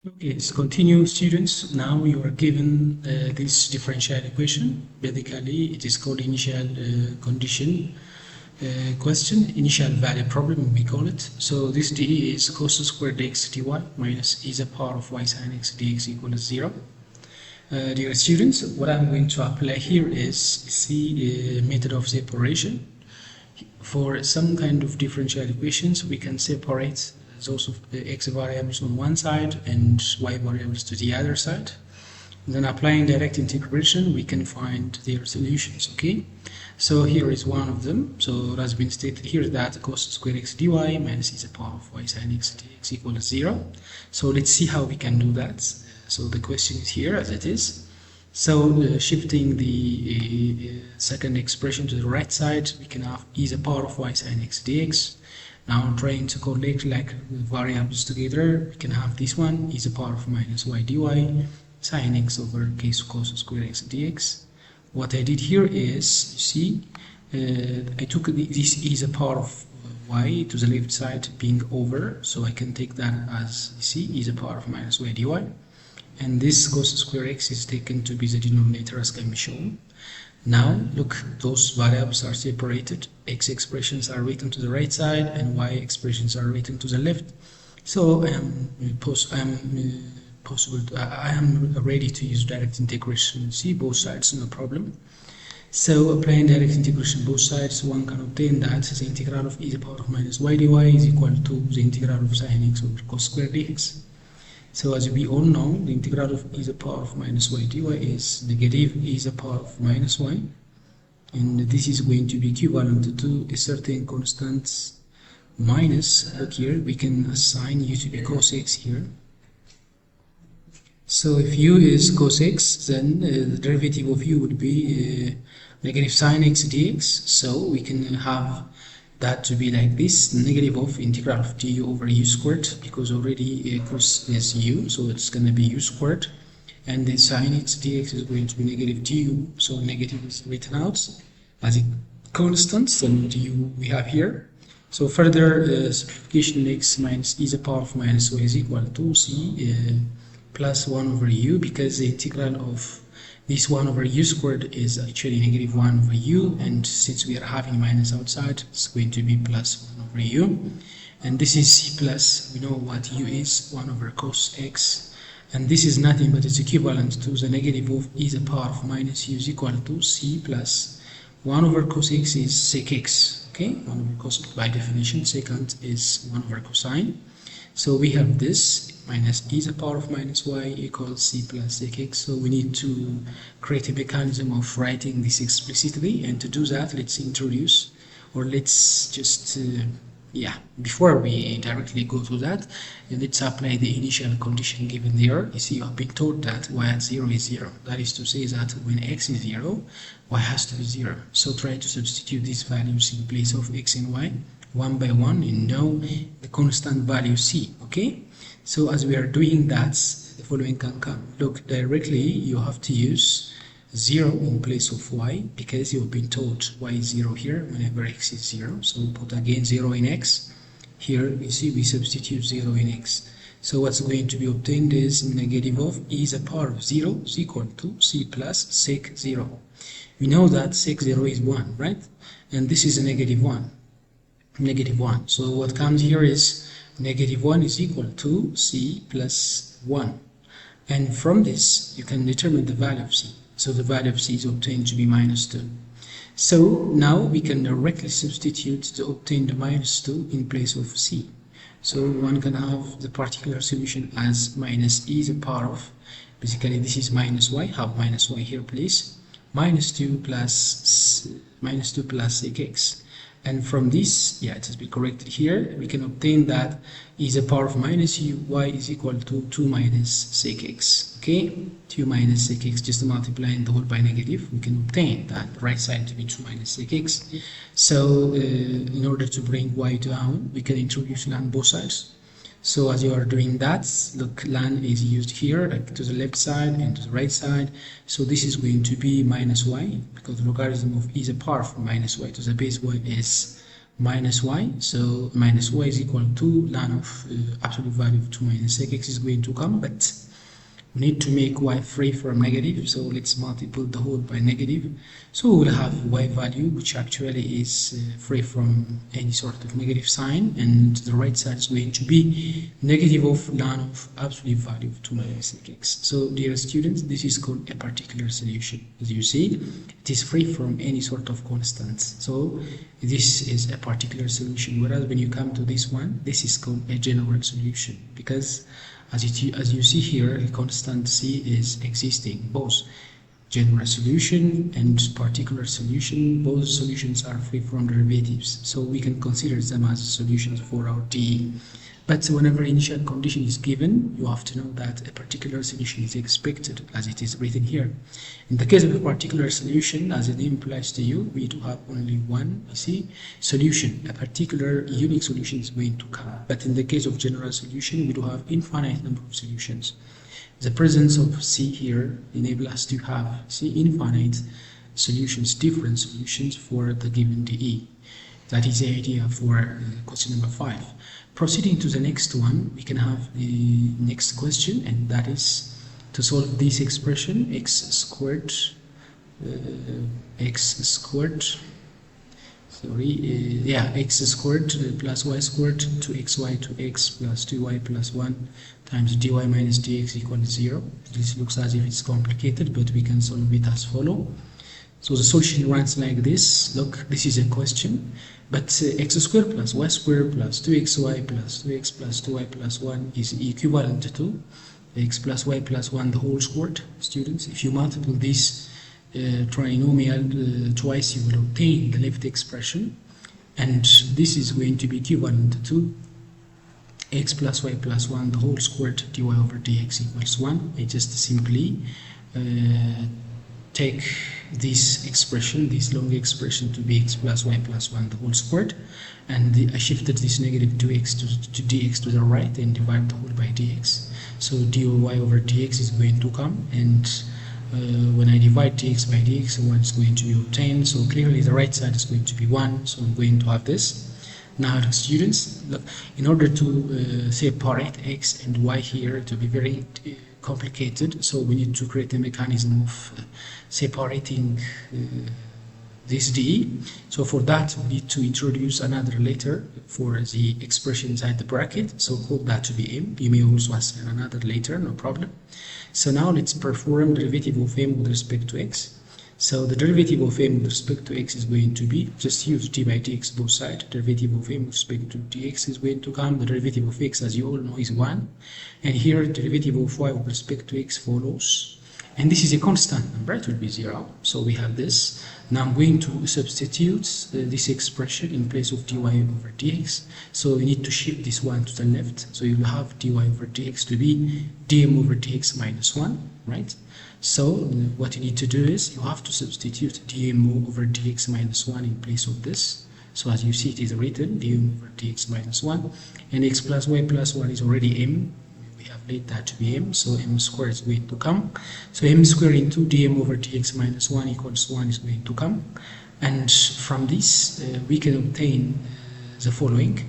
Okay, let's continue, students. Now you are given this differential equation. Basically, it is called initial condition question, initial value problem, we call it. So this d is cos squared x dy minus e to the power of y sin x dx equals 0. Dear students, what I'm going to apply here is the method of separation. For some kind of differential equations, we can separate those of the x variables on one side and y variables to the other side. Then applying direct integration, we can find their solutions. Okay, so here is one of them. So it has been stated here that cos squared x dy minus e to the power of y sin x dx equals 0. So let's see how we can do that. So the question is here as it is. So shifting the second expression to the right side, we can have e to the power of y sin x dx. Now trying to collect like variables together, we can have this one e to the power of minus y dy sin x over cos squared x dx. What I did here is, you see, I took this e to the power of y to the left side being over, so I can take that as, you see, e to the power of minus y dy. And this cos square x is taken to be the denominator as can be shown. Now look, those variables are separated. X expressions are written to the right side and y expressions are written to the left. So I am ready to use direct integration. See, both sides, no problem. So applying direct integration both sides, one can obtain that the integral of e to the power of minus y dy is equal to the integral of sin x over cos squared dx. So as we all know, the integral of e to the power of minus y dy is negative e to the power of minus y. And this is going to be equivalent to a certain constant minus, look here, we can assign u to be cos x here. So if u is cos x, then the derivative of u would be negative sin x dx. So we can have that to be like this, negative of integral of du over u squared, because already cos is u, so it's going to be u squared, and the sin x dx is going to be negative du, so negative is written out as a constant, and du we have here. So further simplification makes minus e to the power of minus y is equal to c plus 1 over u, because the integral of this 1 over u squared is actually negative 1 over u, and since we are having minus outside, it's going to be plus 1 over u. And this is c plus, we know what u is, 1 over cos x, and this is nothing but it's equivalent to the negative of e to the power of minus u is equal to c plus 1 over cos x is sec x. Okay, 1 over cos, by definition, secant is 1 over cosine. So we have this minus e to the power of minus y equals c plus sec x. So we need to create a mechanism of writing this explicitly, and to do that, let's introduce, or let's just before we directly go to that, let's apply the initial condition given there. You see, you have been told that y at 0 is 0. That is to say that when x is 0, y has to be 0. So try to substitute these values in place of x and y one by one, and know the constant value c. Okay, so as we are doing that, the following can come. Look, directly you have to use 0 in place of y, because you've been told y is 0 here whenever x is 0. So put again 0 in x. Here you see we substitute 0 in x. So what's going to be obtained is negative of e to the power of 0 is equal to c plus sec 0. We know that sec 0 is 1, right? And this is a negative 1. Negative 1. So what comes here is negative 1 is equal to c plus 1. And from this, you can determine the value of c. So the value of c is obtained to be minus 2. So now we can directly substitute to obtain the minus 2 in place of c. So one can have the particular solution as minus e to the power of, basically this is minus y, have minus y here please, minus 2 plus sec x. And from this, it has been corrected here, we can obtain that e to the power of minus u y is equal to 2 minus sec x. Okay, 2 minus sec x, just multiplying the whole by negative, we can obtain that right side to be 2 minus sec x. So in order to bring y down, we can introduce ln both sides. So as you are doing that, look, ln is used here, like to the left side and to the right side. So this is going to be minus y, because the logarithm of e to the power of minus y to the base y is minus y, so minus y is equal to ln of absolute value of 2 minus sec x is going to come, but we need to make y free from negative, so let's multiply the whole by negative. So we will have y value which actually is free from any sort of negative sign, and the right side is going to be negative of ln of absolute value of 2 minus sec x. So dear students, this is called a particular solution. As you see, it is free from any sort of constants, so this is a particular solution, whereas when you come to this one, this is called a general solution, because as you see here, a constant c is existing. Both general solution and particular solution, both solutions are free from derivatives, so we can consider them as solutions for our DE. But whenever initial condition is given, you have to know that a particular solution is expected, as it is written here. In the case of a particular solution, as the name implies to you, we do have only one, you see, solution. A particular unique solution is going to come. But in the case of general solution, we do have infinite number of solutions. The presence of C here enables us to have, see, infinite solutions, different solutions for the given DE. That is the idea for question number 5. Proceeding to the next one, we can have the next question, and that is to solve this expression x squared x squared plus y squared 2xy to x plus 2y plus 1 times dy minus dx equals 0. This looks as if it's complicated, but we can solve it as follow. So the solution runs like this. Look, this is a question, but x squared plus y squared plus 2xy plus 2x plus 2y plus 1 is equivalent to x plus y plus 1 the whole squared. Students, if you multiply this trinomial twice, you will obtain the left expression, and this is going to be equivalent to x plus y plus 1 the whole squared dy over dx equals 1. I just simply take this expression, this long expression, to be x plus y plus 1 the whole squared, and I shifted this negative 2x to dx to the right and divide the whole by dx. So dy over dx is going to come, and when I divide dx by dx, 1 is going to be obtained. So clearly the right side is going to be 1, so I'm going to have this. Now students, look, in order to separate x and y here to be very complicated, so we need to create a mechanism of separating this DE. So for that, we need to introduce another letter for the expression inside the bracket, so call that to be m. You may also assign another letter, no problem. So now let's perform derivative of m with respect to x. So the derivative of m with respect to x is going to be, just use d by dx both sides. Derivative of m with respect to dx is going to come. The derivative of x, as you all know, is 1. And here derivative of y with respect to x follows. And this is a constant number, it will be 0. So we have this. Now I'm going to substitute this expression in place of dy over dx. So we need to shift this one to the left. So you will have dy over dx to be dm over dx minus 1, right? So what you need to do is you have to substitute dm over dx minus 1 in place of this. So as you see, it is written dm over dx minus 1, and x plus y plus 1 is already m. We have laid that to be m, so m squared is going to come. So m squared into dm over dx minus 1 equals 1 is going to come. And from this, we can obtain the following.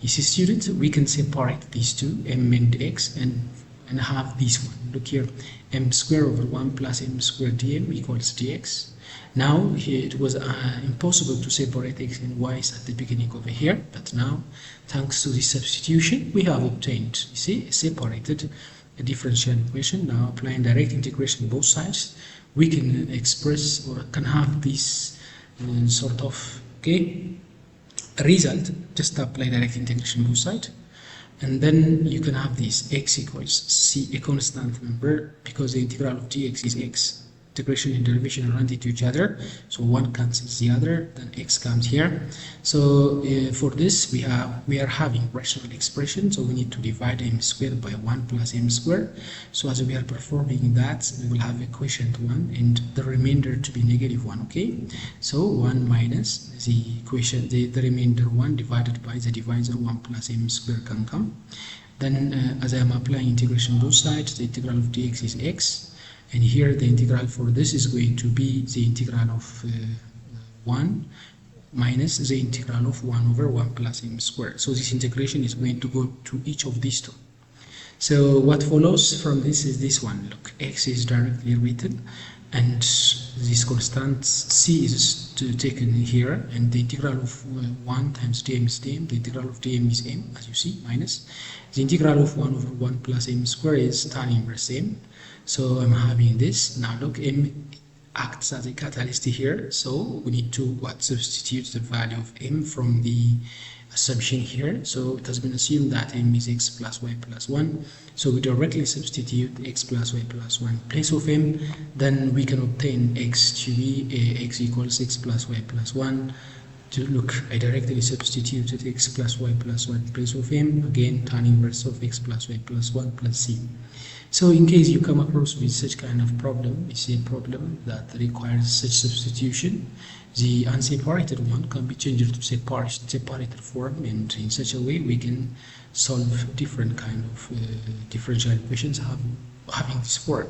You see, students, we can separate these two, m and x, and have this one. Look here, m squared over 1 plus m squared dm equals dx. Now here it was impossible to separate x and y's at the beginning over here, but now thanks to this substitution we have obtained, you see, separated a differential equation. Now applying direct integration both sides, we can express or can have this sort of result. Just apply direct integration both sides, and then you can have this x equals c, a constant number, because the integral of dx is x. Integration and derivation run into each other, so one cancels the other, then x comes here. So for this we are having rational expression, so we need to divide m squared by 1 plus m squared. So as we are performing that, we will have a quotient 1 and the remainder to be negative 1. Okay, so 1 minus the quotient, the remainder 1 divided by the divisor 1 plus m squared can come. Then as I am applying integration both sides, the integral of dx is x. And here the integral for this is going to be the integral of 1 minus the integral of 1 over 1 plus m squared. So this integration is going to go to each of these two. So what follows from this is this one. Look, x is directly written, and this constant c is taken here, and the integral of 1 times dm is dm, the integral of dm is m, as you see, minus the integral of 1 over 1 plus m squared is tan inverse m. So I'm having this. Now look, m acts as a catalyst here, so we need to substitute the value of m from the assumption here. So it has been assumed that m is x plus y plus 1, so we directly substitute x plus y plus 1 in place of m. Then we can obtain x to be x equals x plus y plus 1. To look, I directly substituted x plus y plus 1 in place of m, again tan inverse of x plus y plus 1 plus c. So in case you come across with such kind of problem, it's a problem that requires such substitution, the unseparated one can be changed to separated form, and in such a way we can solve different kind of differential equations having this form.